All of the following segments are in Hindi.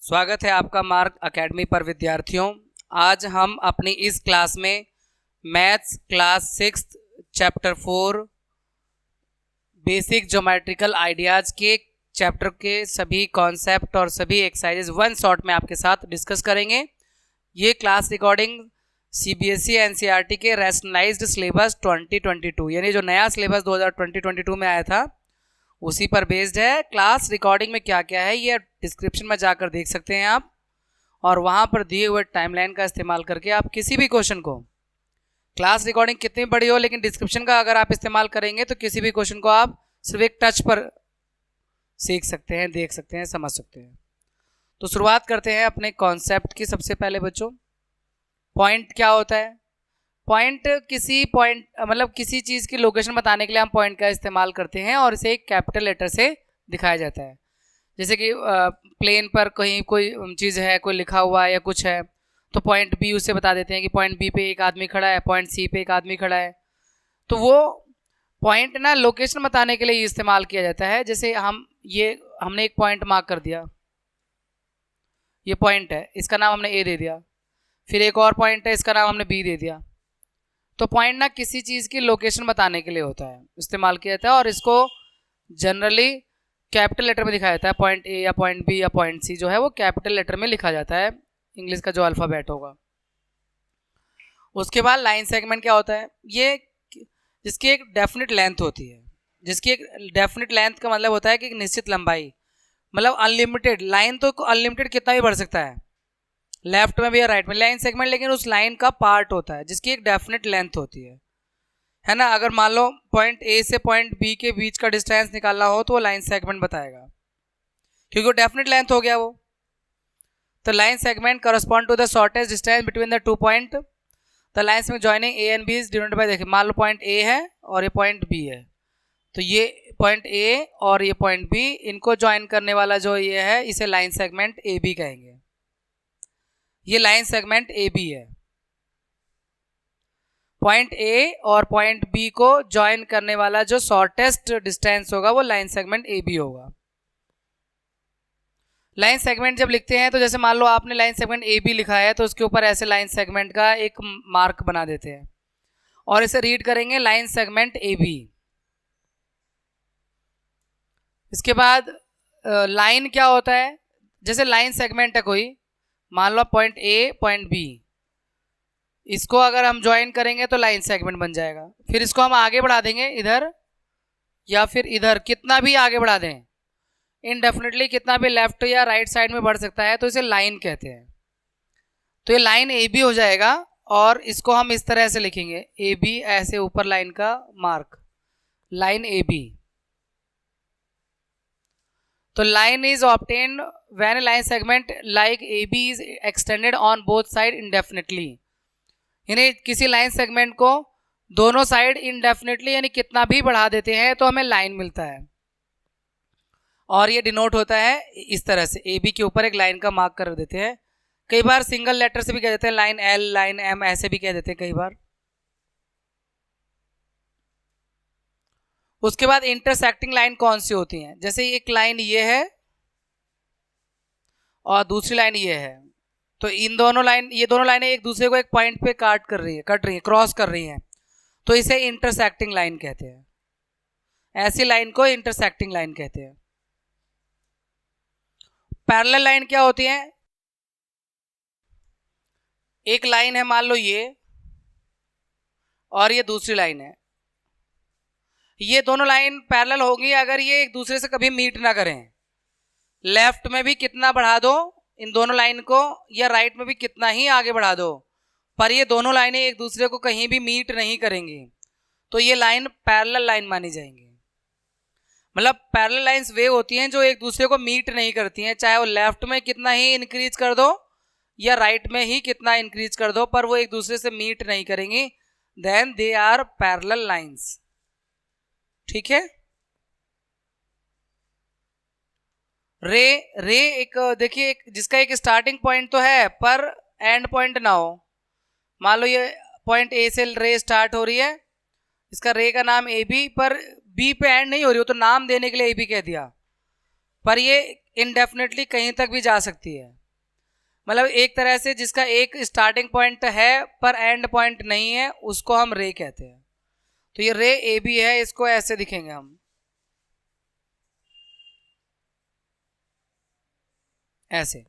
स्वागत है आपका मार्क एकेडमी पर विद्यार्थियों। आज हम अपनी इस क्लास में maths class 6 chapter 4 basic geometrical ideas के चैप्टर के सभी कॉन्सेप्ट और सभी एक्सरसाइजेज वन शॉट में आपके साथ डिस्कस करेंगे। ये क्लास रिकॉर्डिंग CBSE NCERT के रैशनलाइज्ड सिलेबस 2022 यानी जो नया सिलेबस 2022 में आया था उसी पर बेस्ड है। क्लास रिकॉर्डिंग में क्या क्या है ये डिस्क्रिप्शन में जाकर देख सकते हैं आप, और वहाँ पर दिए हुए टाइमलाइन का इस्तेमाल करके आप किसी भी क्वेश्चन को, क्लास रिकॉर्डिंग कितनी बड़ी हो लेकिन डिस्क्रिप्शन का अगर आप इस्तेमाल करेंगे तो किसी भी क्वेश्चन को आप सिर्फ एक टच पर सीख सकते हैं, देख सकते हैं, समझ सकते हैं। तो शुरुआत करते हैं अपने कॉन्सेप्ट की। सबसे पहले बच्चों, पॉइंट क्या होता है? पॉइंट किसी चीज़ की लोकेशन बताने के लिए हम पॉइंट का इस्तेमाल करते हैं और इसे एक कैपिटल लेटर से दिखाया जाता है। जैसे कि प्लेन पर कहीं कोई चीज़ है, कोई लिखा हुआ है या कुछ है, तो पॉइंट बी उससे बता देते हैं कि पॉइंट बी पे एक आदमी खड़ा है, पॉइंट सी पे एक आदमी खड़ा है। तो वो पॉइंट ना लोकेशन बताने के लिए इस्तेमाल किया जाता है। जैसे हमने एक पॉइंट मार्क कर दिया, ये पॉइंट है, इसका नाम हमने ए दे दिया। फिर एक और पॉइंट है, इसका नाम हमने बी दे दिया। तो पॉइंट ना किसी चीज़ की लोकेशन बताने के लिए होता है, इस्तेमाल किया जाता है, और इसको जनरली कैपिटल लेटर में दिखाया जाता है। पॉइंट ए या पॉइंट बी या पॉइंट सी जो है वो कैपिटल लेटर में लिखा जाता है, इंग्लिश का जो अल्फ़ाबेट होगा। उसके बाद लाइन सेगमेंट क्या होता है? ये जिसकी एक डेफिनेट लेंथ होती है। जिसकी एक डेफिनेट लेंथ का मतलब होता है कि एक निश्चित लंबाई, मतलब अनलिमिटेड। लाइन तो अनलिमिटेड कितना भी बढ़ सकता है, लेफ्ट में भी या राइट में, लाइन सेगमेंट लेकिन उस लाइन का पार्ट होता है जिसकी एक डेफिनेट लेंथ होती है ना। अगर मान लो पॉइंट ए से पॉइंट बी के बीच का डिस्टेंस निकालना हो तो वो लाइन सेगमेंट बताएगा, क्योंकि वो डेफिनेट लेंथ हो गया वो। तो line segment correspond to the shortest distance between the two point the lines में joining A and B is denoted by. देखिए मान लो पॉइंट ए है और ये पॉइंट बी है, तो ये पॉइंट ए और ये पॉइंट बी, इनको ज्वाइन करने वाला जो ये है इसे लाइन सेगमेंट ए बी कहेंगे। ये लाइन सेगमेंट ए बी है। पॉइंट ए और पॉइंट बी को ज्वाइन करने वाला जो शॉर्टेस्ट डिस्टेंस होगा वो लाइन सेगमेंट ए बी होगा। लाइन सेगमेंट जब लिखते हैं तो जैसे मान लो आपने लाइन सेगमेंट ए बी लिखा है तो उसके ऊपर ऐसे लाइन सेगमेंट का एक मार्क बना देते हैं और इसे रीड करेंगे लाइन सेगमेंट ए बी। इसके बाद लाइन क्या होता है? जैसे लाइन सेगमेंट है कोई, मान लो पॉइंट ए पॉइंट बी, इसको अगर हम ज्वाइन करेंगे तो लाइन सेगमेंट बन जाएगा। फिर इसको हम आगे बढ़ा देंगे इधर या फिर इधर, कितना भी आगे बढ़ा दें, इनडेफिनेटली कितना भी लेफ्ट या राइट साइड में बढ़ सकता है, तो इसे लाइन कहते हैं। तो ये लाइन ए बी हो जाएगा और इसको हम इस तरह से लिखेंगे, ए बी, ऐसे ऊपर लाइन का मार्क, लाइन ए बी। तो line is obtained when line segment like A B is extended on both side indefinitely. यानी किसी लाइन सेगमेंट को दोनों साइड इनडेफिनेटली यानी कितना भी बढ़ा देते हैं तो हमें लाइन मिलता है, और ये डिनोट होता है इस तरह से, ए बी के ऊपर एक लाइन का मार्क कर देते हैं। कई बार सिंगल लेटर से भी कह देते हैं, लाइन एल, लाइन एम, ऐसे भी कह देते हैं कई बार। उसके बाद इंटरसेक्टिंग लाइन कौन सी होती हैं? जैसे एक लाइन ये है और दूसरी लाइन ये है, तो ये दोनों लाइनें एक दूसरे को एक पॉइंट पे कट रही है, क्रॉस कर रही हैं, तो इसे इंटरसेक्टिंग लाइन कहते हैं। ऐसी लाइन को इंटरसेक्टिंग लाइन कहते हैं। पैरेलल लाइन क्या होती है? एक लाइन है मान लो ये, और ये दूसरी लाइन है, ये दोनों लाइन पैरेलल होगी अगर ये एक दूसरे से कभी मीट ना करें। लेफ्ट में भी कितना बढ़ा दो इन दोनों लाइन को, या राइट में भी कितना ही आगे बढ़ा दो, पर ये दोनों लाइनें एक दूसरे को कहीं भी मीट नहीं करेंगी, तो ये लाइन पैरेलल लाइन मानी जाएंगी। मतलब पैरेलल लाइंस वे होती हैं जो एक दूसरे को मीट नहीं करती हैं, चाहे वो लेफ्ट में कितना ही इंक्रीज कर दो या राइट में ही कितना इंक्रीज कर दो, पर वो एक दूसरे से मीट नहीं करेंगी, then they are parallel lines. ठीक है। रे एक देखिए, जिसका एक स्टार्टिंग पॉइंट तो है पर एंड पॉइंट ना हो। मान लो ये पॉइंट ए से रे स्टार्ट हो रही है, इसका रे का नाम ए बी, पर बी पे एंड नहीं हो रही हो तो नाम देने के लिए ए बी कह दिया, पर ये इनडेफिनेटली कहीं तक भी जा सकती है, मतलब एक तरह से जिसका एक स्टार्टिंग पॉइंट है पर एंड पॉइंट नहीं है उसको हम रे कहते हैं। तो ये रे ए बी है, इसको ऐसे दिखेंगे हम, ऐसे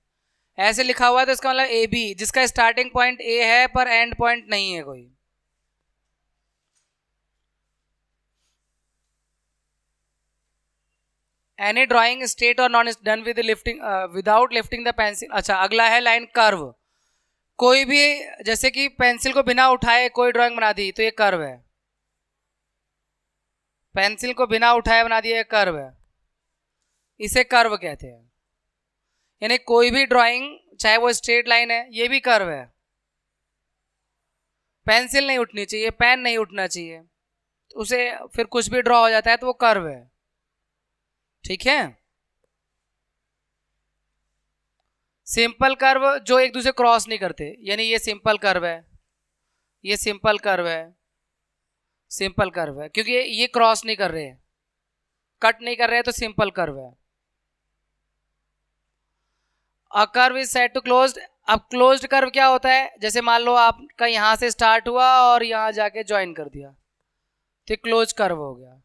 ऐसे लिखा हुआ है, तो इसका मतलब ए बी जिसका स्टार्टिंग पॉइंट ए है पर एंड पॉइंट नहीं है कोई। एनी ड्राइंग स्ट्रेट और non done with lifting without lifting the pencil. अच्छा, अगला है लाइन कर्व। कोई भी जैसे कि पेंसिल को बिना उठाए कोई ड्राइंग बना दी तो ये कर्व है, पेंसिल को बिना उठाए बना दिया, ये कर्व है, इसे कर्व कहते हैं। यानी कोई भी ड्राइंग चाहे वो स्ट्रेट लाइन है ये भी कर्व है, पेंसिल नहीं उठनी चाहिए, पेन नहीं उठना चाहिए, उसे फिर कुछ भी ड्रॉ हो जाता है तो वो कर्व है। ठीक है, सिंपल कर्व जो एक दूसरे क्रॉस नहीं करते, यानी ये सिंपल कर्व है, ये सिंपल कर्व है, सिंपल कर्व है क्योंकि ये क्रॉस नहीं कर रहे, कट नहीं कर रहे तो सिंपल कर्व है। A curve is said to closed. अब क्लोज्ड कर्व क्या होता है, जैसे मान लो आपका यहां से स्टार्ट हुआ और यहां जाके ज्वाइन कर दिया तो क्लोज कर्व हो गया।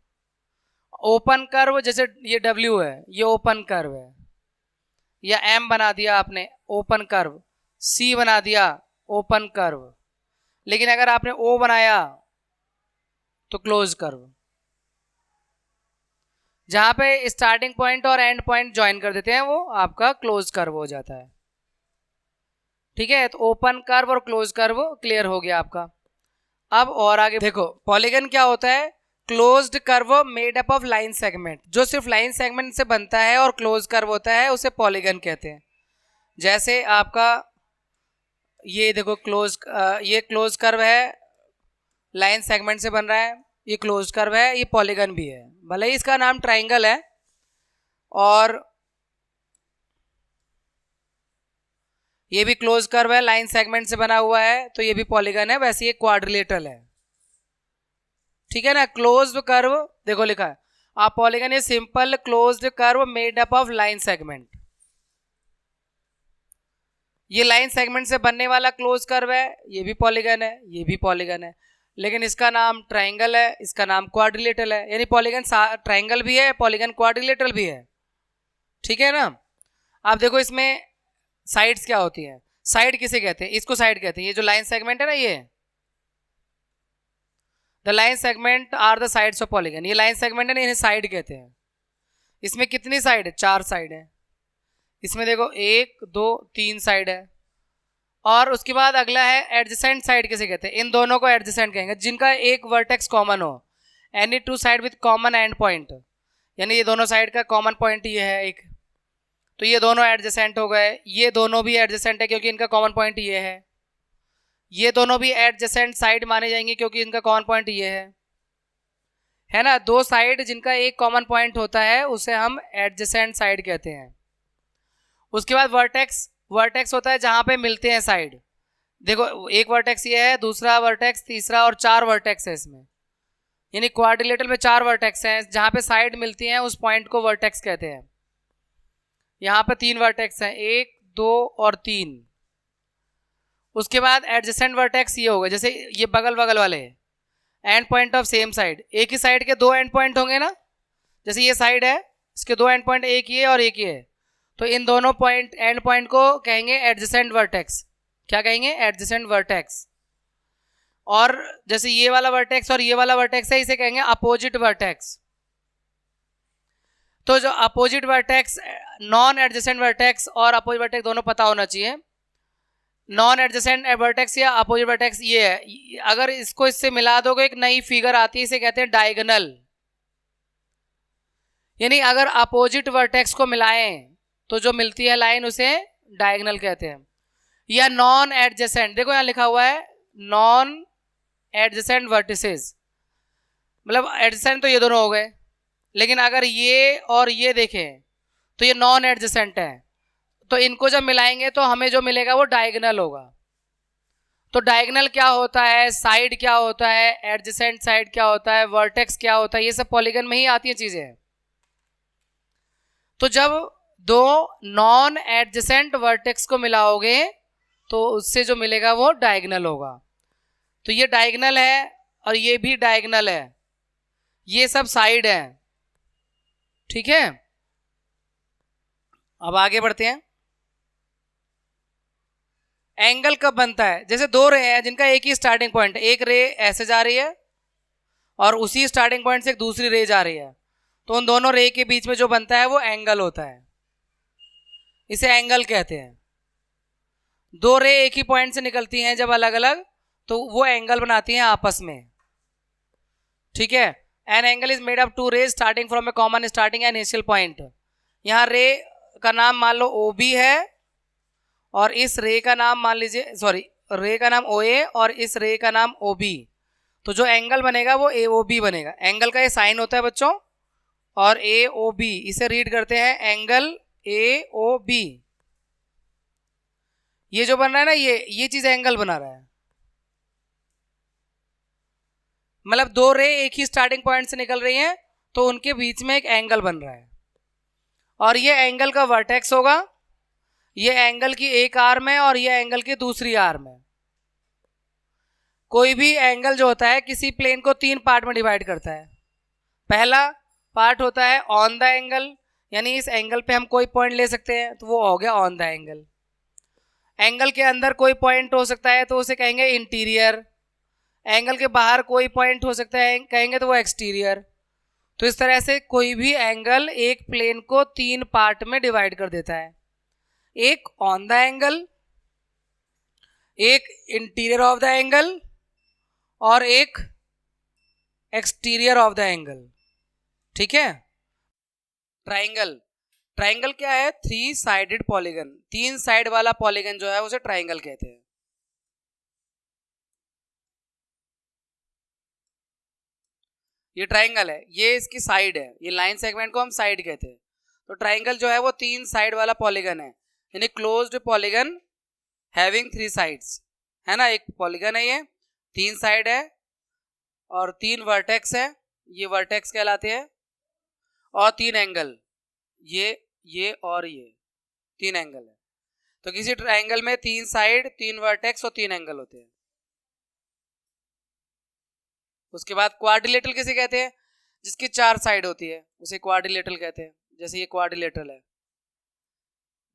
ओपन कर्व जैसे ये डब्ल्यू है, ये ओपन कर्व है, या एम बना दिया आपने ओपन कर्व, सी बना दिया ओपन कर्व, लेकिन अगर आपने ओ बनाया तो क्लोज कर्व। जहां पे स्टार्टिंग पॉइंट और एंड पॉइंट ज्वाइन कर देते हैं वो आपका क्लोज कर्व हो जाता है। ठीक है, तो ओपन कर्व और क्लोज कर्व क्लियर हो गया आपका। अब और आगे देखो, पॉलीगन क्या होता है, closed curve made up of line segment, जो सिर्फ लाइन सेगमेंट से बनता है और क्लोज कर्व होता है उसे पॉलीगन कहते हैं। जैसे आपका ये देखो ये क्लोज कर्व है, लाइन सेगमेंट से बन रहा है, ये क्लोज कर्व है, ये पॉलीगन भी है, भले ही इसका नाम ट्राइंगल है, और ये भी क्लोज कर्व है, लाइन सेगमेंट से बना हुआ है, तो ये भी पॉलीगन है, वैसे ये क्वाड्रिलेटरल है। ठीक है ना, क्लोज्ड कर्व देखो लिखा है आप पॉलीगन ये simple closed curve made up of line segment, ये लाइन सेगमेंट से बनने वाला क्लोज कर्व है, ये भी पॉलीगन है, ये भी पॉलीगन है, लेकिन इसका नाम ट्राइंगल है, इसका नाम क्वाड्रिलेटरल है, यानी पॉलीगन ट्राइंगल भी है, पॉलीगन क्वाड्रिलेटरल भी है। ठीक है ना, आप देखो इसमें साइड्स क्या होती हैं, साइड किसे कहते हैं, इसको साइड कहते हैं, ये जो लाइन सेगमेंट है ना, ये the line segment are the sides of polygon, ये लाइन सेगमेंट है ना, इन्हें साइड कहते हैं। इसमें कितनी साइड है, 4 साइड है, इसमें देखो 1 2 3 साइड है। और उसके बाद अगला है एडजेसेंट साइड किसे कहते हैं, इन दोनों को एडजेसेंट कहेंगे जिनका एक वर्टेक्स कॉमन हो, any two side with common and point, यानी ये दोनों साइड का कॉमन पॉइंट ये है एक, तो ये दोनों एडजेसेंट हो गए, ये दोनों भी एडजेसेंट है क्योंकि इनका कॉमन पॉइंट ये है, ये दोनों भी एडजेसेंट साइड माने जाएंगे क्योंकि इनका कॉमन पॉइंट ये है ना, 2 साइड जिनका एक कॉमन पॉइंट होता है उसे हम एडजेसेंट साइड कहते हैं। उसके बाद वर्टेक्स होता है जहां पे मिलते हैं साइड, देखो एक वर्टेक्स ये है, दूसरा वर्टेक्स, तीसरा, और 4 वर्टेक्स है इसमें, यानी क्वाड्रिलेटरल में 4 वर्टेक्स हैं, जहां पे साइड मिलती हैं उस पॉइंट को वर्टेक्स कहते हैं। यहाँ पे 3 वर्टेक्स हैं, 1 2 और 3। उसके बाद एडजेसेंट वर्टेक्स ये होगा, जैसे ये बगल बगल वाले and point of same side, एक ही साइड के 2 एंड पॉइंट होंगे ना, जैसे ये साइड है इसके 2 एंड पॉइंट, एक ये और एक ये, तो इन दोनों पॉइंट एंड पॉइंट को कहेंगे एडजेसेंट वर्टेक्स। क्या कहेंगे, एडजेसेंट वर्टेक्स। और जैसे ये वाला वर्टेक्स और ये वाला वर्टेक्स है, इसे कहेंगे अपोजिट वर्टेक्स। तो जो opposite vertex, non adjacent vertex और अपोजिट वर्टेक्स दोनों पता होना चाहिए। नॉन एडजेसेंट वर्टेक्स या अपोजिट वर्टेक्स ये है, अगर इसको इससे मिला दोगे एक नई फिगर आती है, इसे कहते हैं डायगोनल, यानी अगर अपोजिट वर्टेक्स को मिलाएं तो जो मिलती है लाइन उसे डायगोनल कहते हैं। या नॉन एडजेसेंट, देखो यहाँ लिखा हुआ है नॉन एडजेसेंट वर्टिसेस, मतलब एडजेसेंट तो ये दोनों हो गए, लेकिन अगर ये और ये देखें तो ये नॉन एडजेसेंट है, तो इनको जब मिलाएंगे तो हमें जो मिलेगा वो डायगोनल होगा। तो डायगोनल क्या होता है, साइड क्या होता है, एडजेसेंट साइड क्या होता है, वर्टेक्स क्या होता है, ये सब पॉलीगन में ही आती है चीजें। तो जब दो नॉन एडजेसेंट वर्टेक्स को मिलाओगे तो उससे जो मिलेगा वो डायगोनल होगा। तो ये डायगोनल है और ये भी डायगोनल है, ये सब साइड है। ठीक है, अब आगे बढ़ते हैं। एंगल कब बनता है? जैसे दो रे हैं जिनका एक ही स्टार्टिंग पॉइंट है, एक रे ऐसे जा रही है और उसी स्टार्टिंग पॉइंट से एक दूसरी रे जा रही है, तो उन दोनों रे के बीच में जो बनता है वो एंगल होता है, इसे एंगल कहते हैं। दो रे एक ही पॉइंट से निकलती हैं जब अलग अलग, तो वो एंगल बनाती हैं आपस में। ठीक है, an angle is made of two rays starting from a common starting and initial point. यहाँ रे का नाम मान लो ओ बी है और इस रे का नाम मान लीजिए, सॉरी, रे का नाम ओ ए और इस रे का नाम ओ बी। तो जो एंगल बनेगा वो ए ओ बी बनेगा। एंगल का ये साइन होता है बच्चों, और ए ओ बी, इसे रीड करते हैं एंगल ए ओ बी। ये जो बन रहा है ना, ये चीज एंगल बना रहा है, मतलब दो रे एक ही स्टार्टिंग पॉइंट से निकल रही हैं तो उनके बीच में एक एंगल बन रहा है, और ये एंगल का वर्टेक्स होगा, ये एंगल की एक आर्म है और ये एंगल की दूसरी आर्म है। कोई भी एंगल जो होता है किसी प्लेन को तीन पार्ट में डिवाइड करता है। पहला पार्ट होता है ऑन द एंगल, यानी इस एंगल पे हम कोई पॉइंट ले सकते हैं तो वो हो गया ऑन द एंगल। एंगल के अंदर कोई पॉइंट हो सकता है तो उसे कहेंगे इंटीरियर। एंगल के बाहर कोई पॉइंट हो सकता है, कहेंगे तो वो एक्सटीरियर। तो इस तरह से कोई भी एंगल एक प्लेन को तीन पार्ट में डिवाइड कर देता है, एक ऑन द एंगल, एक इंटीरियर ऑफ द एंगल और एक एक्सटीरियर ऑफ द एंगल। ठीक है, ट्राइंगल। ट्राइंगल क्या है? थ्री साइडेड पॉलीगन, तीन साइड वाला पॉलीगन जो है उसे ट्राइंगल कहते हैं। ये ट्राइंगल है, ये इसकी साइड है, ये लाइन सेगमेंट को हम साइड कहते हैं। तो ट्राइंगल जो है वो तीन साइड वाला पॉलीगन है, यानी closed polygon having three sides, है ना। एक पॉलीगन है, ये तीन साइड है और तीन वर्टेक्स है, ये वर्टेक्स कहलाते हैं, और तीन एंगल, ये और ये तीन एंगल है। तो किसी ट्राइंगल में तीन साइड, तीन वर्टेक्स और तीन एंगल होते हैं। उसके बाद क्वाड्रिलेटरल किसे कहते हैं? जिसकी चार साइड होती है उसे क्वाड्रिलेटरल कहते हैं। जैसे ये क्वाड्रिलेटरल है,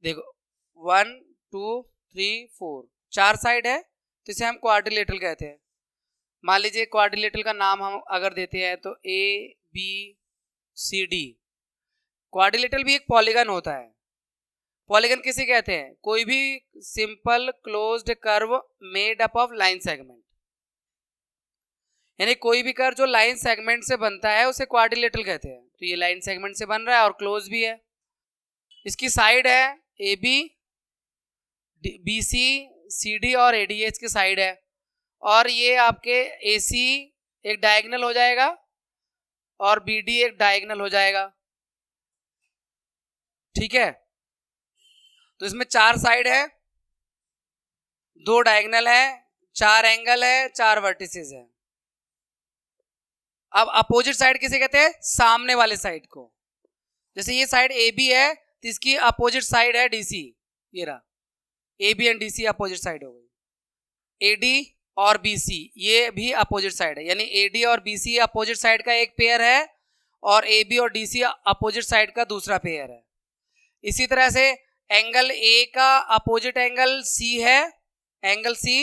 देखो 1 2 3 4, चार साइड है तो इसे हम क्वाड्रिलेटरल कहते हैं। मान लीजिए क्वाड्रिलेटरल का नाम हम अगर देते हैं तो A B C D. Quadrilateral भी एक पॉलीगन होता है। पॉलीगन किसे कहते हैं? कोई भी simple closed curve made up of line segment, यानी कोई भी कर्व जो लाइन सेगमेंट से बनता है उसे क्वाड्रिलेटरल कहते हैं। तो ये लाइन सेगमेंट से बन रहा है और क्लोज भी है। इसकी साइड है A B, B C, C D और ए डी एच की साइड है, और ये आपके ए सी एक डायगोनल हो जाएगा और बी डी एक डायगोनल हो जाएगा। ठीक है, तो इसमें चार साइड है, दो डायगोनल है, चार एंगल है, चार वर्टिसेस है। अब अपोजिट साइड किसे कहते हैं? सामने वाले साइड को। जैसे ये साइड ए बी है तो इसकी अपोजिट साइड है डी सी, ये रहा A B and D C opposite side हो गई। ए डी और बी सी ये भी अपोजिट साइड है, यानी ए डी और बी सी अपोजिट साइड का एक पेयर है और ए बी और डी सी अपोजिट साइड का दूसरा पेयर है। इसी तरह से एंगल ए का अपोजिट एंगल सी है, एंगल सी।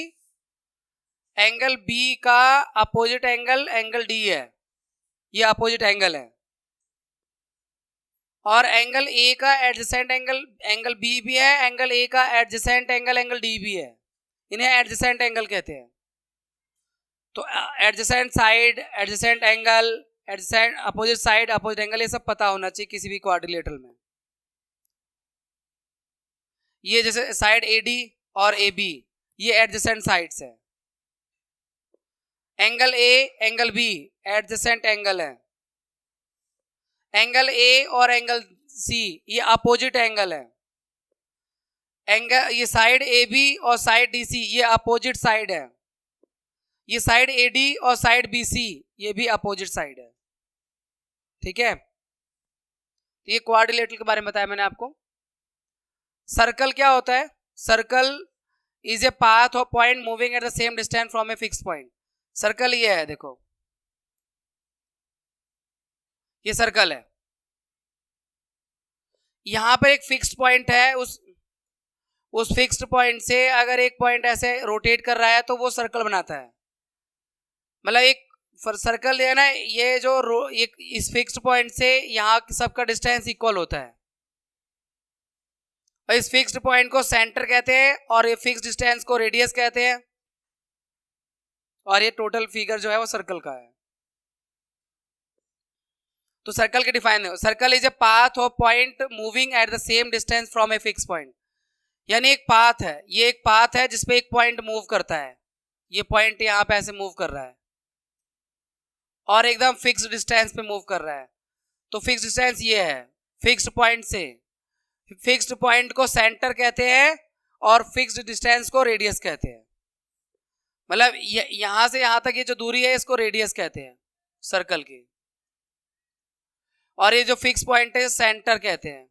एंगल बी का अपोजिट एंगल एंगल डी है, ये अपोजिट एंगल है। और एंगल ए का एडजेसेंट एंगल एंगल बी भी है, एंगल ए का एडजेसेंट एंगल एंगल डी भी है। इन्हें एडजेसेंट एंगल कहते हैं। तो adjacent side, adjacent angle, adjacent opposite side, opposite angle, ये सब पता होना चाहिए किसी भी क्वाड्रिलेटरल में। ये जैसे साइड ए डी और ए बी ये एडजेसेंट साइड्स है। Angle A angle B adjacent angle है। एंगल ए और एंगल सी ये अपोजिट एंगल है। एंगल ये साइड ए बी और साइड डी सी ये अपोजिट साइड है। ये साइड ए डी और साइड बी सी ये भी अपोजिट साइड है। ठीक है, तो ये क्वाड्रिलेटरल के बारे में बताया मैंने आपको। सर्कल क्या होता है? सर्कल इज ए पाथ और point moving at the same distance from a fix point. Circle ये है, देखो ये सर्कल है, यहां पर एक फिक्स्ड पॉइंट है, उस फिक्स्ड पॉइंट से अगर एक पॉइंट ऐसे रोटेट कर रहा है तो वो सर्कल बनाता है। मतलब एक सर्कल है ना, ये जो एक इस फिक्स्ड पॉइंट से यहाँ सबका डिस्टेंस इक्वल होता है, और इस फिक्स्ड पॉइंट को सेंटर कहते हैं और ये फिक्स्ड डिस्टेंस को रेडियस कहते हैं, और ये टोटल फिगर जो है वो सर्कल का है। तो सर्कल के डिफाइन है, सर्कल इज ए पाथ और point moving at the same distance from a fix point. यानी एक पाथ है, ये एक पाथ है जिसपे एक पॉइंट मूव करता है, ये पॉइंट यहाँ पे ऐसे मूव कर रहा है और एकदम फिक्स्ड डिस्टेंस पे मूव कर रहा है। तो फिक्स्ड डिस्टेंस ये है, फिक्स्ड पॉइंट से फिक्स्ड पॉइंट को सेंटर कहते हैं और फिक्स्ड डिस्टेंस को रेडियस कहते हैं। मतलब यहां से यहां तक ये जो दूरी है इसको रेडियस कहते हैं सर्कल की, और ये जो फिक्स पॉइंट है सेंटर कहते हैं,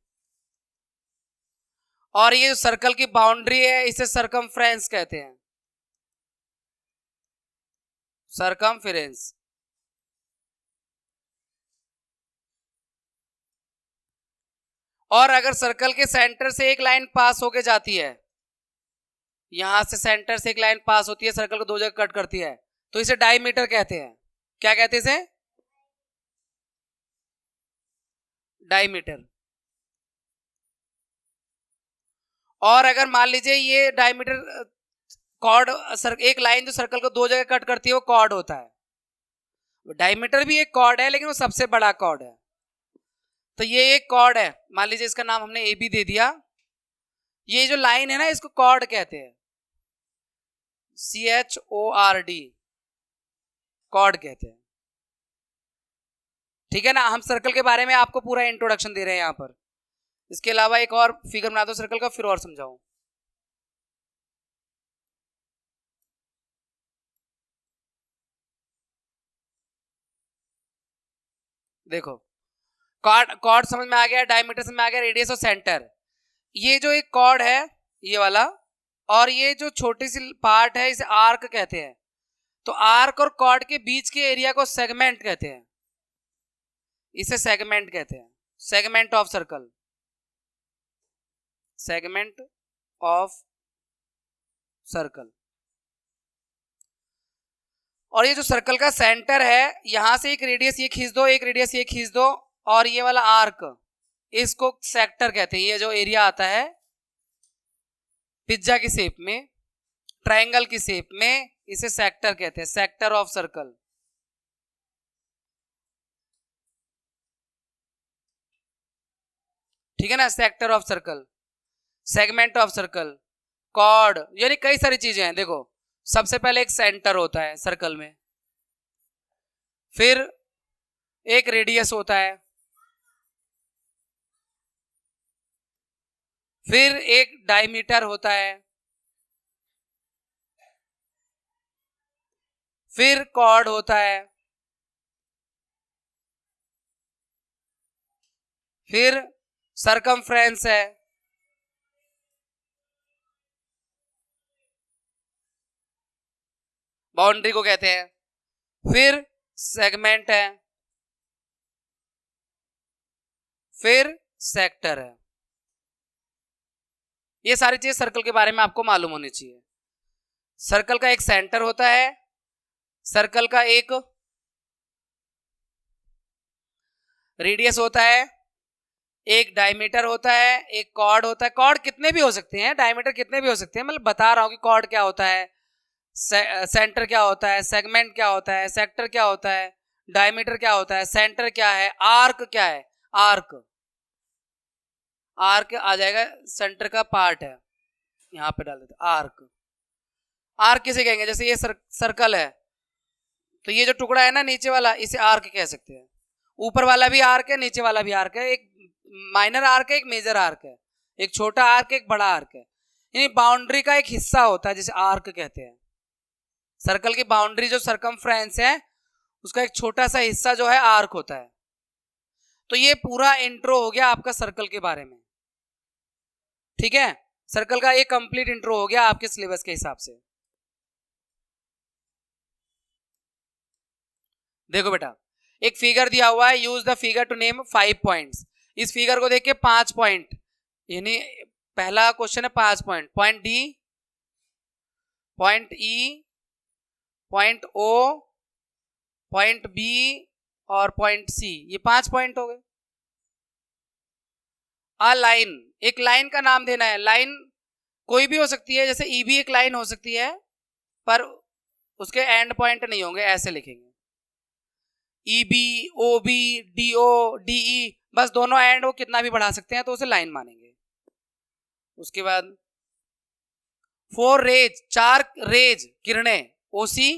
और ये जो सर्कल की बाउंड्री है इसे सरकमफ्रेंस कहते हैं, सरकमफ्रेंस। और अगर सर्कल के सेंटर से एक लाइन पास होके जाती है, यहां से सेंटर से एक लाइन पास होती है, सर्कल को दो जगह कट करती है, तो इसे डायमीटर कहते हैं। क्या कहते हैं इसे? डायमीटर। और अगर मान लीजिए ये डायमीटर कॉर्ड, एक लाइन जो सर्कल को दो जगह कट करती है वो कॉर्ड होता है। डायमीटर भी एक कॉर्ड है लेकिन वो सबसे बड़ा कॉर्ड है। तो ये एक कॉर्ड है, मान लीजिए इसका नाम हमने ए बी दे दिया, ये जो लाइन है ना इसको कॉर्ड कहते हैं, CHORD, कॉर्ड कहते हैं। ठीक है ना, हम सर्कल के बारे में आपको पूरा इंट्रोडक्शन दे रहे हैं यहाँ पर। इसके अलावा एक और फिगर बना दो सर्कल का, फिर और समझाऊं। देखो कॉर्ड समझ में आ गया, डायमीटर समझ में आ गया, रेडियस और सेंटर। ये जो एक कॉर्ड है ये वाला, और ये जो छोटी सी पार्ट है इसे आर्क कहते हैं। तो आर्क और कॉर्ड के बीच के एरिया को सेगमेंट कहते हैं, इसे सेगमेंट कहते हैं, segment of circle, segment of circle. और ये जो सर्कल का सेंटर है, यहां से एक रेडियस ये खींच दो, एक रेडियस ये खींच दो, और ये वाला आर्क इसको सेक्टर कहते हैं। ये जो एरिया आता है पिज्जा की शेप में, ट्रायंगल की शेप में, इसे सेक्टर कहते हैं, सेक्टर ऑफ सर्कल। ठीक है ना, sector of circle, segment of circle, chord, यानी कई सारी चीजें हैं। देखो सबसे पहले एक सेंटर होता है सर्कल में, फिर एक रेडियस होता है, फिर एक डायमीटर होता है, फिर कॉर्ड होता है, फिर सरकमफ्रेंस है, बाउंड्री को कहते हैं, फिर सेगमेंट है, फिर सेक्टर है। ये सारी चीज सर्कल के बारे में आपको मालूम होनी चाहिए। सर्कल का एक सेंटर होता है, सर्कल का एक रेडियस होता है, एक डायमीटर होता है, एक कॉर्ड होता है। कॉर्ड कितने भी हो सकते हैं, डायमीटर कितने भी हो सकते हैं, मतलब बता रहा हूं कि कॉर्ड क्या होता है, सेंटर क्या होता है, सेगमेंट क्या होता है, सेक्टर क्या होता है, डायमीटर क्या होता है, सेंटर क्या है, आर्क क्या है। आर्क, आर्क आ जाएगा, सेंटर का पार्ट है, यहां पे डाल देते आर्क। आर्क किसे कहेंगे? जैसे ये सर्कल है, तो ये जो टुकड़ा है ना नीचे वाला, इसे आर्क कह सकते हैं। ऊपर वाला भी आर्क है, नीचे वाला भी आर्क है, एक माइनर आर्क है, एक मेजर आर्क है, एक छोटा आर्क है, एक बड़ा आर्क है। यानी बाउंड्री का एक हिस्सा होता है जिसे आर्क कहते हैं। सर्कल की बाउंड्री जो सरकमफ्रेंस है उसका एक छोटा सा हिस्सा जो है आर्क होता है। तो ये पूरा इंट्रो हो गया आपका सर्कल के बारे में। ठीक है, सर्कल का एक कंप्लीट इंट्रो हो गया आपके सिलेबस के हिसाब से। देखो बेटा, एक फिगर दिया हुआ है, use the figure to name 5 points. इस फिगर को देख के 5 पॉइंट, यानी पहला क्वेश्चन है 5 point, point D, point E, point O, point B और पॉइंट सी, ये 5 पॉइंट हो गए। अ लाइन, एक लाइन का नाम देना है। लाइन कोई भी हो सकती है, जैसे ई भी एक लाइन हो सकती है, पर उसके एंड पॉइंट नहीं होंगे, ऐसे लिखेंगे E B, O B, D O, D E, बस दोनों एंड वो कितना भी बढ़ा सकते हैं तो उसे लाइन मानेंगे। उसके बाद 4 रेज, 4 रेज, किरणें, ओ सी,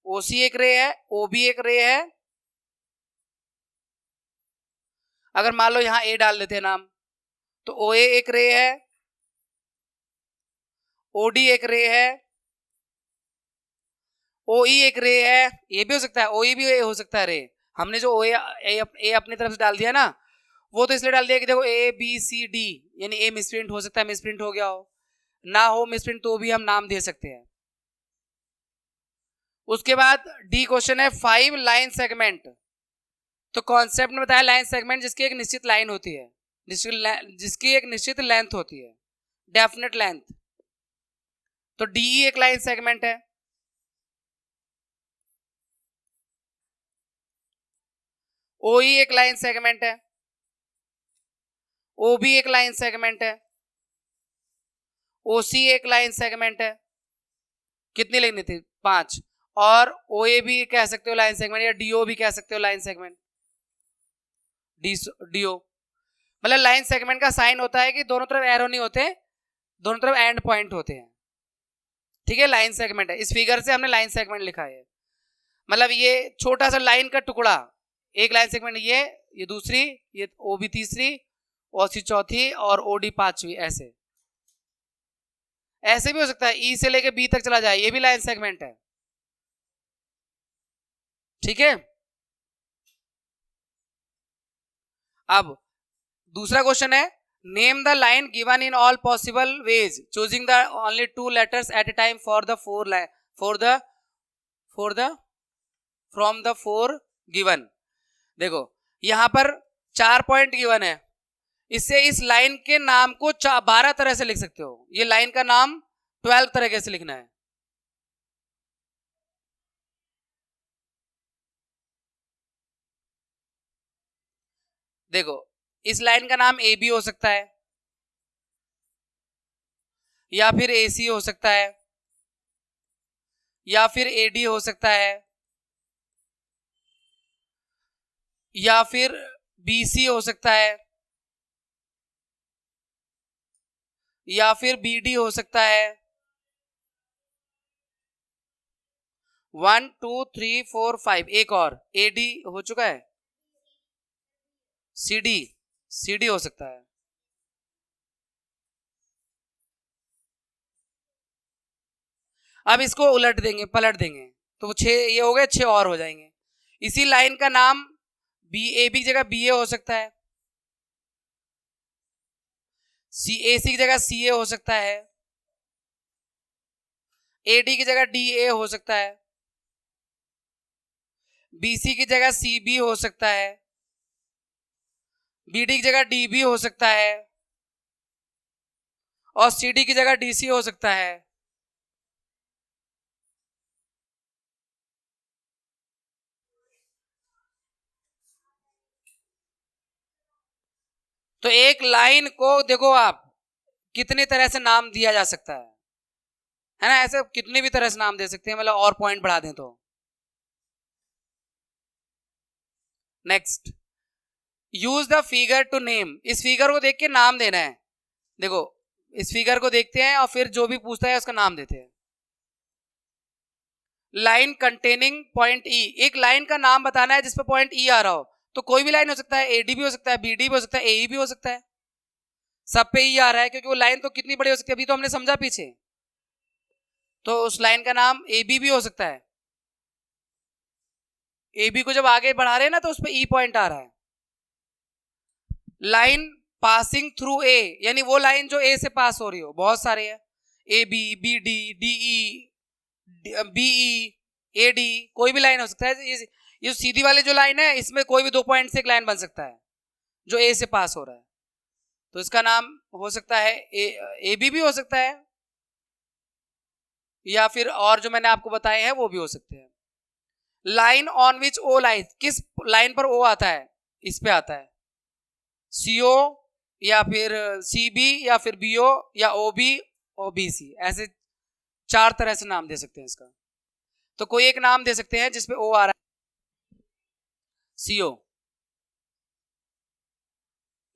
ओ सी एक रे है, ओ बी एक रे है। अगर मान लो यहां ए डाल देते हैं नाम, तो ओ ए एक रे है, ओ डी एक रे है, ओ ई एक रे है, ये भी हो सकता है, ओ ई भी हो सकता है रे। हमने जो ओ ए अपनी तरफ से डाल दिया ना, वो तो इसलिए डाल दिया कि देखो ए बी सी डी, यानी ए मिसप्रिंट हो सकता है, मिसप्रिंट हो गया हो, ना हो मिसप्रिंट तो भी हम नाम दे सकते हैं। उसके बाद डी क्वेश्चन है 5 लाइन सेगमेंट। तो कॉन्सेप्ट में बताया लाइन सेगमेंट जिसकी एक निश्चित लाइन होती है, जिसकी एक निश्चित लेंथ होती है, डेफिनेट लेंथ। तो डी एक लाइन सेगमेंट है, ओ ई एक लाइन सेगमेंट है, ओ बी एक लाइन सेगमेंट है, ओ सी एक लाइन सेगमेंट है। कितनी लिखनी थी? 5। और ओ ए भी कह सकते हो लाइन सेगमेंट, या डी ओ भी कह सकते हो लाइन सेगमेंट, डी ओ। मतलब लाइन सेगमेंट का साइन होता है कि दोनों तरफ एरो नहीं होते, दोनों तरफ एंड पॉइंट होते हैं। ठीक है, लाइन सेगमेंट है। इस फिगर से हमने लाइन सेगमेंट लिखा है, मतलब ये छोटा सा लाइन का टुकड़ा, एक लाइन सेगमेंट, ये दूसरी, ये ओ बी तीसरी, ओ सी चौथी और ओ डी पांचवी। ऐसे ऐसे भी हो सकता है, ई से लेके बी तक चला जाए, ये भी लाइन सेगमेंट है। ठीक है, अब दूसरा क्वेश्चन है, name the line given in all possible ways choosing the only 2 letters eight A time for the from the 4 given. देखो यहां पर 4 पॉइंट गिवन है, इससे इस लाइन के नाम को 12 तरह से लिख सकते हो। ये लाइन का नाम 12 तरीके से लिखना है। देखो इस लाइन का नाम ए बी हो सकता है, या फिर ए सी हो सकता है, या फिर ए डी हो सकता है, या फिर बी सी हो सकता है, या फिर बी डी हो सकता है। 1 2 3 4 5, एक और ए डी हो चुका है, सी डी हो सकता है। अब इसको उलट देंगे, पलट देंगे, तो 6 ये हो गए, 6 और हो जाएंगे। इसी लाइन का नाम बी ए बी की जगह बी ए हो सकता है, सी ए सी की जगह सी ए हो सकता है, ए डी की जगह डी ए हो सकता है, बी सी की जगह सी बी हो सकता है, बी डी की जगह डी बी हो सकता है, और सी डी की जगह डी सी हो सकता है। तो एक लाइन को देखो आप कितनी तरह से नाम दिया जा सकता है ना, ऐसे कितनी भी तरह से नाम दे सकते हैं, मतलब और पॉइंट बढ़ा दें तो। Next, use the figure to name. इस फिगर को देख के नाम देना है। देखो इस फिगर को देखते हैं और फिर जो भी पूछता है उसका नाम देते हैं। लाइन कंटेनिंग पॉइंट ई, एक लाइन का नाम बताना है जिसपे पॉइंट ई आ रहा हो। तो कोई भी लाइन हो सकता है, एडी भी हो सकता है, बीडी भी हो सकता है, ए भी हो सकता है, सब पे ई आ रहा है क्योंकि वो लाइन तो कितनी बड़ी हो सकती है, अभी तो हमने समझा पीछे। तो उस लाइन का नाम ए बी भी हो सकता है। ए बी को जब आगे बढ़ा रहे हैं ना तो उस पर ई पॉइंट आ रहा है। लाइन पासिंग थ्रू ए, यानी वो लाइन जो ए से पास हो रही हो, बहुत सारे है, A B, B D, D E, B E, A D, कोई भी लाइन हो सकता है। ये सीधी वाली जो लाइन है इसमें कोई भी 2 पॉइंट से एक लाइन बन सकता है जो ए से पास हो रहा है, तो इसका नाम हो सकता है ए बी भी हो सकता है, या फिर और जो मैंने आपको बताए हैं वो भी हो सकते हैं। Line on which O line, किस लाइन पर ओ आता है, इस पे आता है, सीओ या फिर सी बी या फिर बी ओ या O B O B C, ऐसे 4 तरह से नाम दे सकते हैं इसका। तो कोई एक नाम दे सकते हैं जिसपे ओ आ रहा है, सीओ,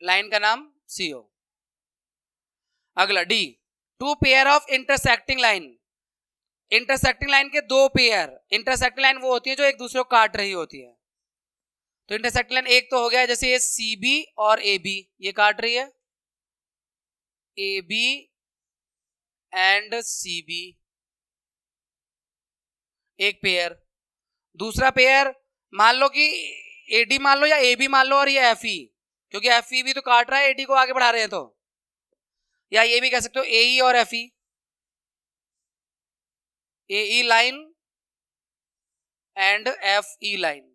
लाइन का नाम सीओ। अगला D, 2 pair of intersecting line, intersecting line के 2 पेयर, इंटरसेक्टिंग लाइन वो होती है जो एक दूसरे को काट रही होती है, तो इंटरसेक्टिंग लाइन एक तो हो गया, जैसे ये सी बी और ए बी, ये काट रही है, A B and C B, एक पेयर। दूसरा पेयर मान लो कि ए डी मान लो या ए बी मान लो और ये एफ ई, क्योंकि एफ ई भी तो काट रहा है, ए डी को आगे बढ़ा रहे हैं, तो या ये भी कह सकते हो ए ई और F E, A E line and F E line.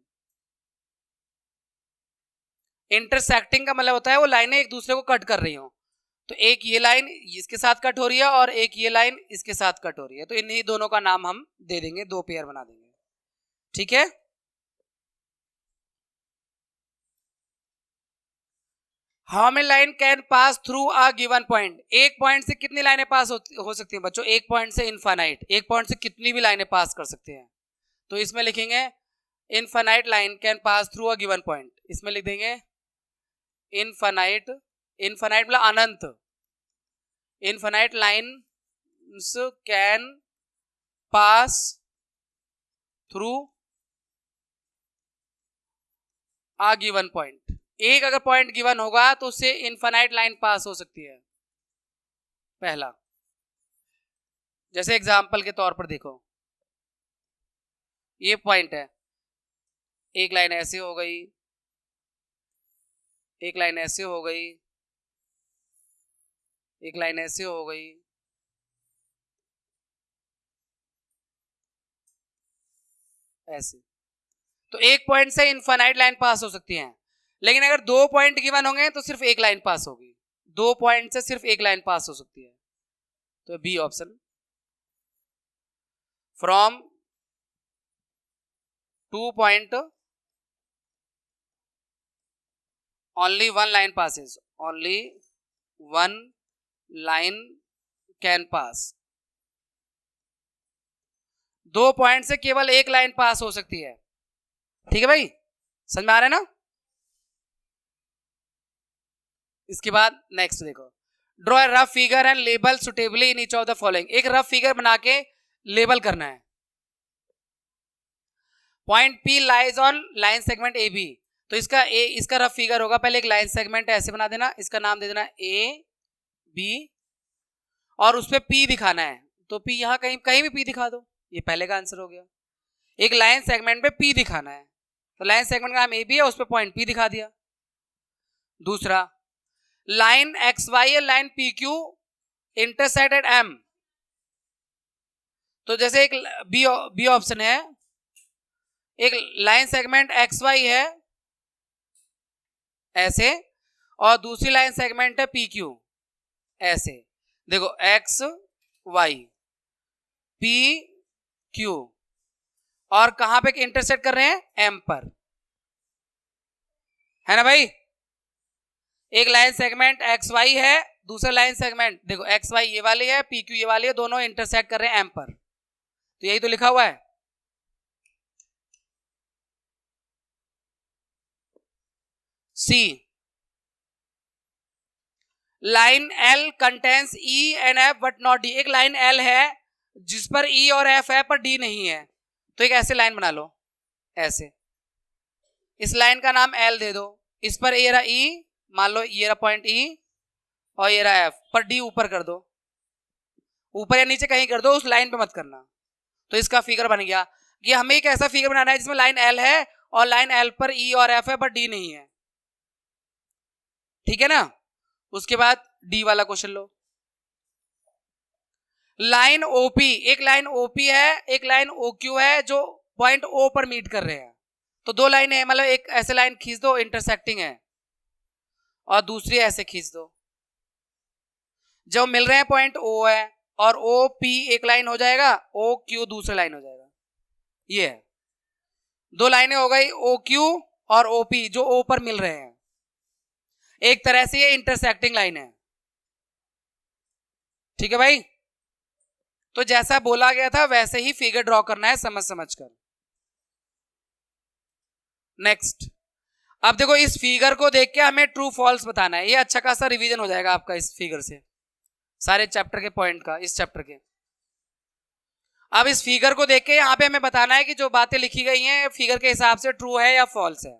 Intersecting का मतलब होता है वो लाइनें एक दूसरे को कट कर रही हो, तो एक ये लाइन इसके साथ कट हो रही है और एक ये लाइन इसके साथ कट हो रही है, तो इन्हीं दोनों का नाम हम दे देंगे, 2 पेयर बना देंगे, ठीक है। How many line can pass through a given point, एक पॉइंट से कितनी लाइनें पास हो सकती हैं बच्चों, एक पॉइंट से इनफाइनाइट, एक पॉइंट से कितनी भी लाइनें पास कर सकते हैं, तो इसमें लिखेंगे infinite line can pass through a given point, इसमें लिख देंगे इनफाइनाइट, इनफाइनाइट मतलब अनंत, infinite lines can pass through a given point, एक अगर पॉइंट गिवन होगा तो उससे इनफाइनाइट लाइन पास हो सकती है। पहला, जैसे एग्जांपल के तौर पर देखो, ये पॉइंट है, एक लाइन ऐसे हो गई, एक लाइन ऐसे हो गई, एक लाइन ऐसे हो गई, ऐसे, तो एक पॉइंट से इनफाइनाइट लाइन पास हो सकती है। लेकिन अगर 2 पॉइंट गिवन होंगे तो सिर्फ एक लाइन पास होगी, 2 पॉइंट से सिर्फ एक लाइन पास हो सकती है, तो B option, from 2 point only 1 line passes, only 1 line can pass, 2 point से केवल एक लाइन पास हो सकती है, ठीक है भाई, समझ में आ रहा है ना। इसके बाद नेक्स्ट देखो, draw a rough figure and label suitably in each of the following, एक रफ फिगर बना के लेबल करना है। Point P lies on line segment A B, तो इसका रफ फिगर होगा, पहले एक लाइन सेगमेंट ऐसे बना देना, इसका नाम दे देना ए बी और उस पर पी दिखाना है, तो पी यहां कहीं भी पी दिखा दो, ये पहले का आंसर हो गया। एक लाइन सेगमेंट पे पी दिखाना है, तो लाइन सेगमेंट का नाम ए बी है, उस पर पॉइंट पी दिखा दिया। दूसरा, लाइन एक्स वाई है, line P Q intersect at M, तो जैसे एक बी ऑप्शन है, एक लाइन सेगमेंट एक्स वाई है ऐसे, और दूसरी लाइन सेगमेंट है पी क्यू ऐसे, देखो एक्स वाई पी क्यू, और कहां पे इंटरसेक्ट कर रहे हैं, एम पर, है ना भाई। एक लाइन सेगमेंट एक्स वाई है, दूसरा लाइन सेगमेंट देखो एक्स वाई ये वाली है, पी क्यू ये वाली है, दोनों इंटरसेक्ट कर रहे हैं एम पर, तो यही तो लिखा हुआ है। C, line L contains E and F but not D, एक लाइन एल है जिस पर ई और एफ है पर डी नहीं है, तो एक ऐसे लाइन बना लो, ऐसे, इस लाइन का नाम एल दे दो, इस पर ये रहा ई, मान लो ये रहा पॉइंट ई और ये रहा एफ, पर डी ऊपर कर दो, ऊपर या नीचे कहीं कर दो, उस लाइन पे मत करना, तो इसका फिगर बन गया कि हमें एक ऐसा फिगर बनाना है जिसमें लाइन एल है और लाइन एल पर ई और एफ है पर डी नहीं है, ठीक है ना। उसके बाद डी वाला क्वेश्चन लो। लाइन ओपी, एक लाइन ओपी है, एक लाइन ओक्यू है जो पॉइंट ओ पर मीट कर रहे हैं। तो दो लाइन है, मतलब एक ऐसे लाइन खींच दो इंटरसेक्टिंग है और दूसरी ऐसे खींच दो, जो मिल रहे हैं पॉइंट ओ है, और ओ पी एक लाइन हो जाएगा, ओ क्यू दूसरी लाइन हो जाएगा। ये है, दो लाइनें हो गई ओ क्यू और ओ पी जो ओ पर मिल रहे हैं। एक तरह से ये इंटरसेक्टिंग लाइन है। ठीक है भाई, तो जैसा बोला गया था वैसे ही फिगर ड्रॉ करना है समझ समझ कर। नेक्स्ट, अब देखो इस फिगर को देख के हमें ट्रू फॉल्स बताना है। ये अच्छा खासा रिवीजन हो जाएगा आपका इस फिगर से, सारे चैप्टर के पॉइंट का, इस चैप्टर के। अब इस फिगर को देख के यहां पे हमें बताना है कि जो बातें लिखी गई हैं फिगर के हिसाब से ट्रू है या फॉल्स है।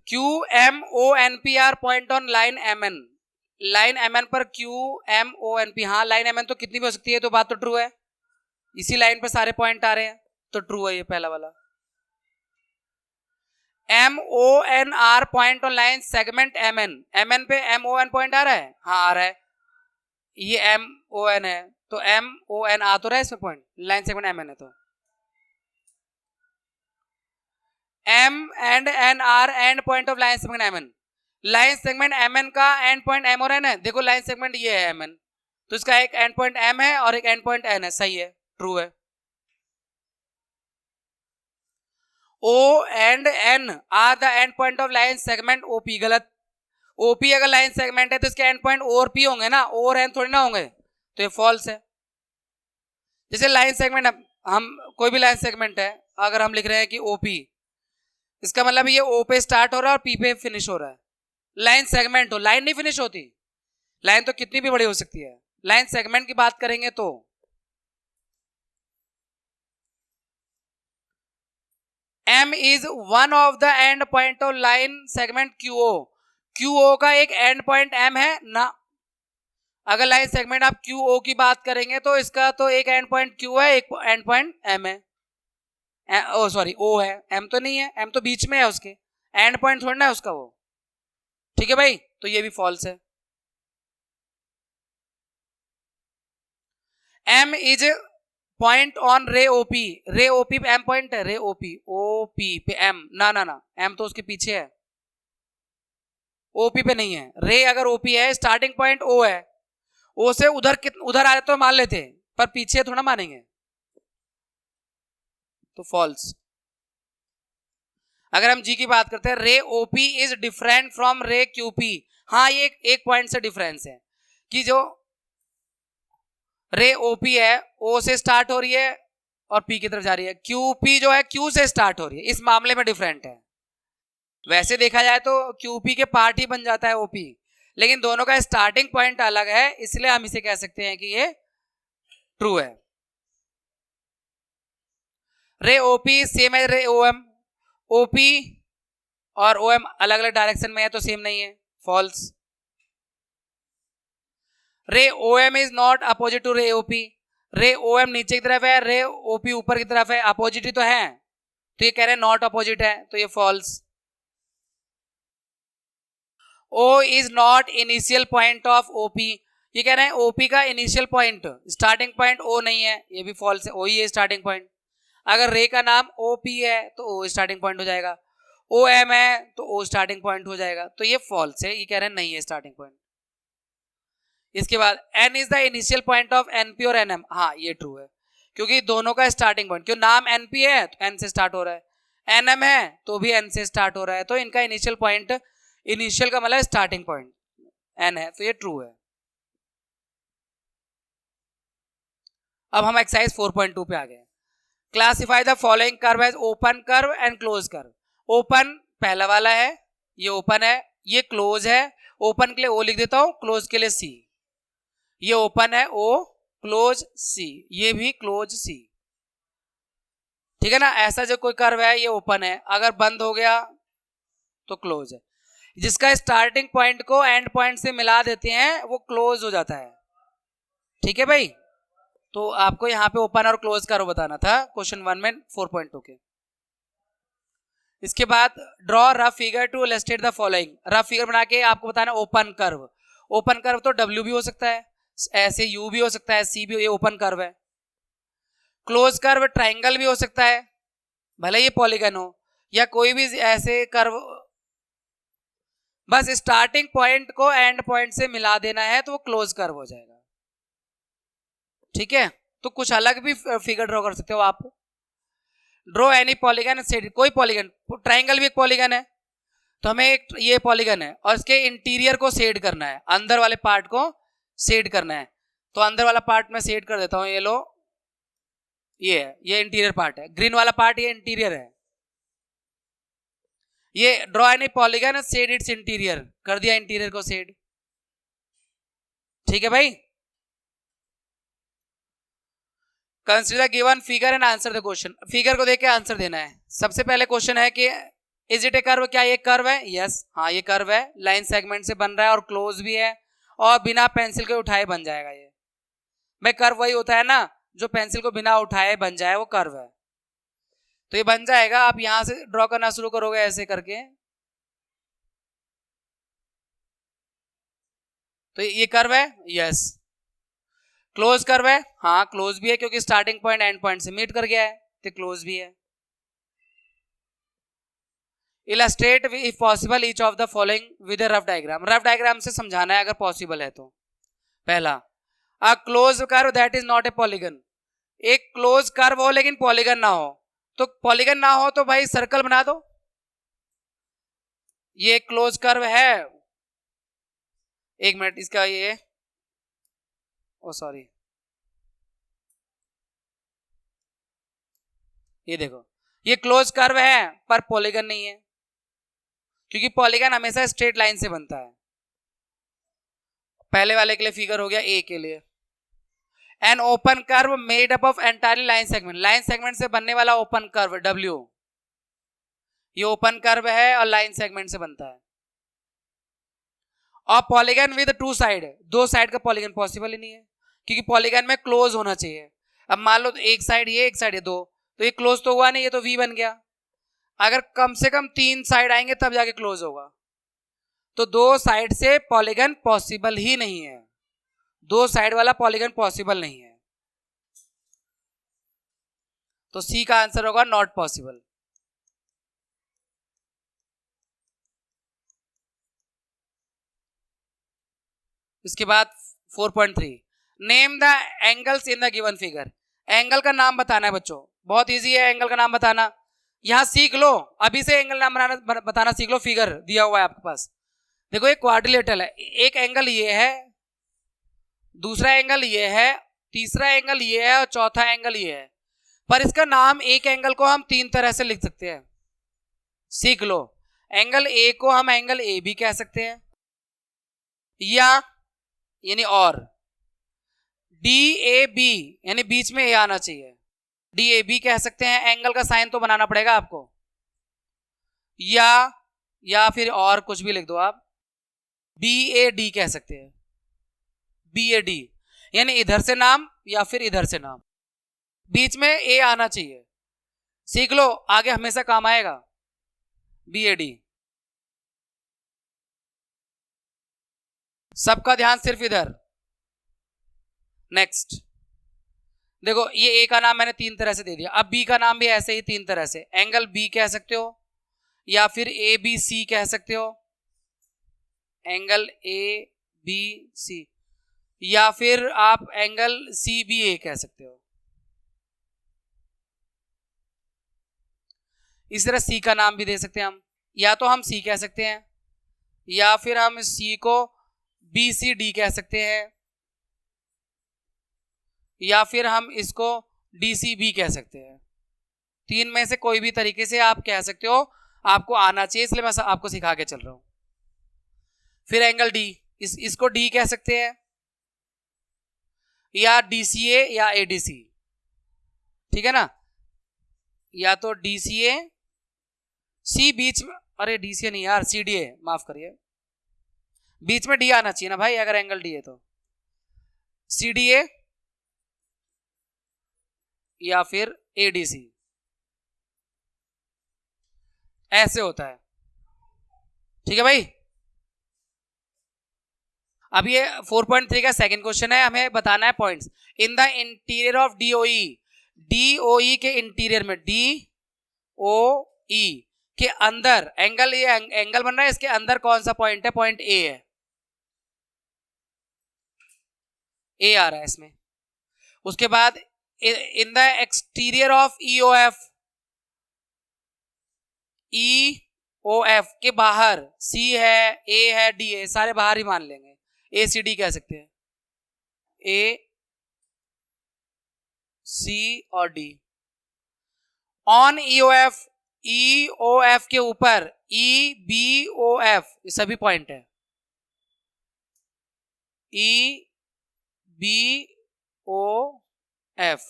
Q M O N P R point on line M N, line M N पर Q M O N P, हाँ लाइन एम एन तो कितनी भी हो सकती है, तो बात तो ट्रू है, इसी लाइन पर सारे पॉइंट आ रहे हैं तो ट्रू है ये पहला वाला। M O N R point on line segment M N, M N पे एम ओ एन पॉइंट आ रहा है, हाँ आ रहा है, ये एम ओ एन है तो एम ओ एन आ तो रहा है इसमें point, line segment M N है तो M and N are end point of line segment M N, line segment M N का एंड पॉइंट एम और एन है। देखो लाइन सेगमेंट ये है एम एन, तो इसका एक एंड पॉइंट एम है और एक एंड पॉइंट एन है, सही है, ट्रू है। O and N are the end point of line segment OP, गलत। ओपी अगर लाइन सेगमेंट है तो इसके एंड पॉइंट ओ और पी होंगे ना, ओ और एन थोड़ी ना होंगे, तो ये फॉल्स है। जैसे लाइन सेगमेंट, हम कोई भी लाइन सेगमेंट है अगर हम लिख रहे हैं कि ओपी, इसका मतलब ये ओ पे स्टार्ट हो रहा है और पी पे फिनिश हो रहा है। लाइन सेगमेंट हो, लाइन नहीं फिनिश होती, लाइन तो कितनी भी बड़ी हो सकती है। लाइन सेगमेंट की बात करेंगे तो M is one of the end point of line segment QO, QO का एक एंड पॉइंट M है ना। अगर लाइन सेगमेंट आप QO की बात करेंगे तो इसका तो एक एंड पॉइंट Q है, एक एंड पॉइंट M है, ओ सॉरी O है, M तो नहीं है, M तो बीच में है, उसके एंड पॉइंट थोड़ा ना है उसका वो। ठीक है भाई, तो ये भी फॉल्स है। M इज पॉइंट ऑन रे ओपी, रे ओपी पे M पॉइंट है, रे ओपी ओपी पे M, ना ना ना, M तो उसके पीछे है, ओपी पे नहीं है। रे अगर ओपी है, स्टार्टिंग पॉइंट ओ है, ओ से उधर उधर आ रहे तो मान लेते, पर पीछे थोड़ा मानेंगे, तो फॉल्स। अगर हम जी की बात करते हैं, रे ओपी इज डिफरेंट फ्रॉम रे क्यूपी, हाँ ये एक पॉइंट से डिफरेंस है कि जो रे ओपी है ओ से स्टार्ट हो रही है और पी की तरफ जा रही है, क्यूपी जो है क्यू से स्टार्ट हो रही है, इस मामले में डिफरेंट है। वैसे देखा जाए तो क्यूपी के पार्ट ही बन जाता है ओपी, लेकिन दोनों का स्टार्टिंग पॉइंट अलग है, इसलिए हम इसे कह सकते हैं कि ये ट्रू है। रे ओपी सेम है रे ओएम, ओपी और ओएम अलग अलग डायरेक्शन में है तो सेम नहीं है, false. Ray OM is not opposite to ray OP, ray OM नीचे की तरफ है, रे ओपी ऊपर की तरफ है, अपोजिट ही तो है, तो ये कह रहे हैं नॉट अपोजिट है, तो ये false. O is not initial point of OP, ये कह रहे हैं ओपी का initial point, starting point O नहीं है, ये भी फॉल्स है, ओ ही है स्टार्टिंग पॉइंट। अगर रे का नाम ओ पी है तो ओ स्टार्टिंग पॉइंट हो जाएगा, ओ एम है तो ओ स्टार्टिंग पॉइंट हो जाएगा, तो ये फॉल्स है, ये कह रहे हैं नहीं है स्टार्टिंग पॉइंट। इसके बाद N is the initial point of NP और एनएम, हाँ ये ट्रू है, क्योंकि दोनों का स्टार्टिंग पॉइंट, क्यों नाम एनपी है तो एन से स्टार्ट हो रहा है, एनएम है तो भी एन से स्टार्ट हो रहा है, तो इनका इनिशियल पॉइंट, इनिशियल का मतलब स्टार्टिंग पॉइंट एन है, तो ये ट्रू है। अब हम एक्सरसाइज 4.2 पे आ गए। Classify the following curve as open curve and close curve. Open पहला वाला है, ये ओपन है, ये क्लोज है, ओपन के लिए ओ लिख देता हूं, क्लोज के लिए सी, ये ओपन है ओ, क्लोज सी, ये भी क्लोज सी। ठीक है ना, ऐसा जो कोई कर्व है ये ओपन है, अगर बंद हो गया तो क्लोज है। जिसका स्टार्टिंग पॉइंट को एंड पॉइंट से मिला देते हैं वो क्लोज हो जाता है। ठीक है भाई, तो आपको यहाँ पे ओपन और क्लोज कर्व बताना था क्वेश्चन 1 में 4.2 के। इसके बाद draw rough figure to illustrate the following. Rough figure बना के आपको बताना ओपन कर्व। ओपन कर्व तो डब्ल्यू भी हो सकता है, ऐसे यू भी हो सकता है, सी भी, ये ओपन कर्व है। क्लोज कर्व ट्राइंगल भी हो सकता है, भले ये पॉलीगन हो, या कोई भी ऐसे कर्व, बस स्टार्टिंग पॉइंट को एंड पॉइंट से मिला देना है तो वो क्लोज कर्व हो जाएगा। ठीक है, तो कुछ अलग भी फिगर ड्रॉ कर सकते हो आप। ड्रॉ एनी पॉलीगन, कोई पॉलीगन, ट्राइंगल भी एक पॉलीगन है, तो हमें एक ये पॉलीगन है और इसके इंटीरियर को शेड करना है, अंदर वाले पार्ट को शेड करना है। तो अंदर वाला पार्ट मैं शेड कर देता हूं, ये लो, ये है, ये इंटीरियर पार्ट है, ग्रीन वाला पार्ट ये इंटीरियर है। ये draw any polygon shade its interior, कर दिया इंटीरियर को शेड। ठीक है भाई, consider given figure and answer the question. Figure को देख के आंसर देना है। सबसे पहले क्वेश्चन है कि इज इट ए कर्व, क्या ये कर्व है? यस, हाँ ये कर्व है, लाइन सेगमेंट से बन रहा है और क्लोज भी है और बिना पेंसिल के उठाए बन जाएगा। ये भाई कर्व वही होता है ना जो पेंसिल को बिना उठाए बन जाए, वो कर्व है। तो ये बन जाएगा, आप यहां से ड्रॉ करना शुरू करोगे ऐसे करके, तो ये कर्व है। यस, क्लोज कर्व है, हाँ क्लोज भी है क्योंकि स्टार्टिंग पॉइंट एंड पॉइंट से मीट कर गया है, तो क्लोज भी है। Illustrate if possible each of the following with a rough diagram. Rough diagram से समझाना है अगर पॉसिबल है तो। पहला, a close curve that is not a polygon. एक क्लोज कर्व हो लेकिन पॉलीगन ना हो, तो पॉलीगन ना हो तो भाई सर्कल बना दो। ये क्लोज कर्व है, एक मिनट, इसका ये, ओ सॉरी, ये देखो, ये क्लोज कर्व है पर पॉलीगन नहीं है, क्योंकि पॉलीगन हमेशा स्ट्रेट लाइन से बनता है। पहले वाले के लिए फिगर हो गया, ए के लिए। An open curve made up of entirely line segment. Line segment से बनने वाला ओपन कर्व डब्ल्यू, ये ओपन कर्व है और लाइन सेगमेंट से बनता है। और पॉलीगन विद टू साइड, दो साइड का पॉलीगन पॉसिबल ही नहीं है, क्योंकि पॉलीगन में क्लोज होना चाहिए। अब मान लो एक साइड ये, एक साइड ये, दो, तो ये क्लोज तो हुआ नहीं, ये तो वी बन गया। अगर कम से कम तीन साइड आएंगे तब जाके क्लोज होगा, तो दो साइड से पॉलीगन पॉसिबल ही नहीं है, दो साइड वाला पॉलीगन पॉसिबल नहीं है। तो सी का आंसर होगा नॉट पॉसिबल। इसके बाद 4.3, name the angles in the given figure. Angle का नाम बताना है बच्चों, बहुत इजी है एंगल का नाम बताना। यहां सीख लो, अभी से एंगल नाम बताना सीख लो। फिगर दिया हुआ है आपके पास, देखो ये क्वाड्रिलेटरल है, एक एंगल ये है, दूसरा एंगल ये है, तीसरा एंगल ये है और चौथा एंगल ये है। पर इसका नाम, एक एंगल को हम तीन तरह से लिख सकते हैं, सीख लो। एंगल ए को हम एंगल ए भी कह सकते हैं, या यानी और डी ए बी, यानी बीच में ए आना चाहिए, डी ए बी कह सकते हैं। एंगल का साइन तो बनाना पड़ेगा आपको, या फिर और कुछ भी लिख दो आप, बी ए डी कह सकते हैं, बी ए डी, यानी इधर से नाम या फिर इधर से नाम, बीच में ए आना चाहिए। सीख लो, आगे हमेशा काम आएगा, बी ए डी। सबका ध्यान सिर्फ इधर। नेक्स्ट देखो, ये ए का नाम मैंने तीन तरह से दे दिया, अब बी का नाम भी ऐसे ही तीन तरह से, एंगल बी कह सकते हो, या फिर ए बी सी कह सकते हो, एंगल ए बी सी, या फिर आप एंगल सी बी ए कह सकते हो। इस तरह सी का नाम भी दे सकते हैं हम, या तो हम सी कह सकते हैं, या फिर हम सी को बी सी डी कह सकते हैं, या फिर हम इसको डी सी बी कह सकते हैं। तीन में से कोई भी तरीके से आप कह सकते हो, आपको आना चाहिए, इसलिए मैं आपको सिखा के चल रहा हूं। फिर एंगल डी, इसको डी कह सकते हैं, या डीसीए या एडीसी, ठीक है ना, या तो डीसीए, सी बीच में, अरे डीसीए नहीं यार, सीडीए, माफ करिए, बीच में डी आना चाहिए ना भाई, अगर एंगल डी है तो सीडीए या फिर एडीसी। ऐसे होता है। ठीक है भाई। अब ये 4.3 का सेकंड क्वेश्चन है, हमें बताना है points. In the interior of DOE, DOE के इंटीरियर में, डीओई के अंदर एंगल, ये एंगल बन रहा है, इसके अंदर कौन सा पॉइंट है? पॉइंट ए है, ए आ रहा है इसमें। उसके बाद in the exterior of EOF, EOF के बाहर सी है, ए है, डी है, सारे बाहर ही मान लेंगे, ए सी डी कह सकते हैं, ए सी और डी। ऑन ईओएफ, ईओएफ के ऊपर ई बी ओ एफ, ये सभी पॉइंट है, ई बी ओ एफ,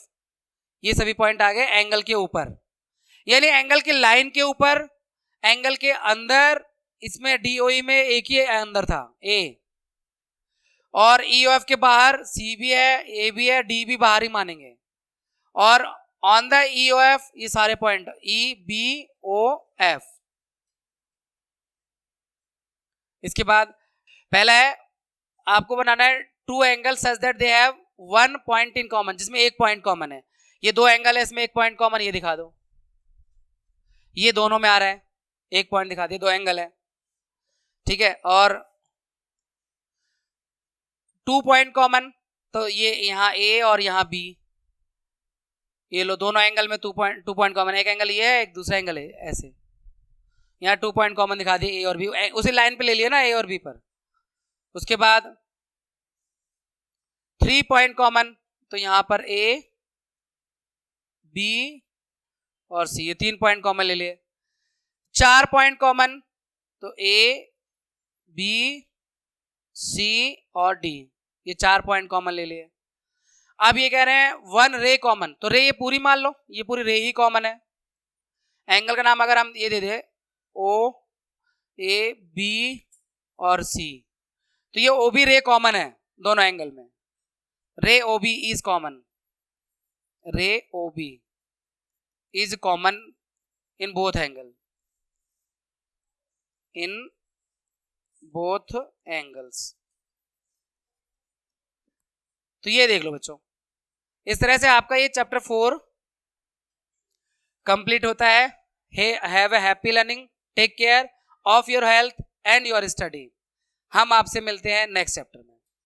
ये सभी पॉइंट आ गए एंगल के ऊपर, यानी एंगल के लाइन के ऊपर, एंगल के अंदर। इसमें डीओई में एक ही अंदर था, ए, और ईओएफ के बाहर सी भी है, ए भी है, डी भी बाहर ही मानेंगे। और ऑन द ईओएफ ये सारे point E B O F. इसके बाद पहला है, आपको बनाना है two angle such that they have one point in common, जिसमें एक पॉइंट कॉमन है। ये दो एंगल है, इसमें एक पॉइंट कॉमन, ये दिखा दो, ये दोनों में आ रहा है, एक पॉइंट दिखा दिया, दो एंगल है, ठीक है। और टू पॉइंट कॉमन, तो ये यहाँ ए और यहाँ बी, ये लो, दोनों एंगल में टू पॉइंट कॉमन, एक एंगल ये है, एक दूसरा एंगल है, ऐसे यहाँ टू पॉइंट कॉमन दिखा दिए, ए और बी, उसी लाइन पे ले लिया ना, ए और बी पर। उसके बाद थ्री पॉइंट कॉमन, तो यहाँ पर ए बी और सी, ये तीन पॉइंट कॉमन ले लिए। चार पॉइंट कॉमन, तो ए बी सी और डी, ये चार पॉइंट कॉमन ले लिए। अब ये कह रहे हैं वन रे कॉमन, तो रे ये पूरी मान लो, ये पूरी रे ही कॉमन है। एंगल का नाम अगर हम ये दे दे ओ ए बी और सी, तो ये ओ बी रे कॉमन है दोनों एंगल में, रे O B is common, ray O B is common in both angle, in both angles. तो ये देख लो बच्चों, इस तरह से आपका ये चैप्टर 4 कंप्लीट होता है। Have a happy learning, take care of your health and your study. हम आपसे मिलते हैं नेक्स्ट चैप्टर में।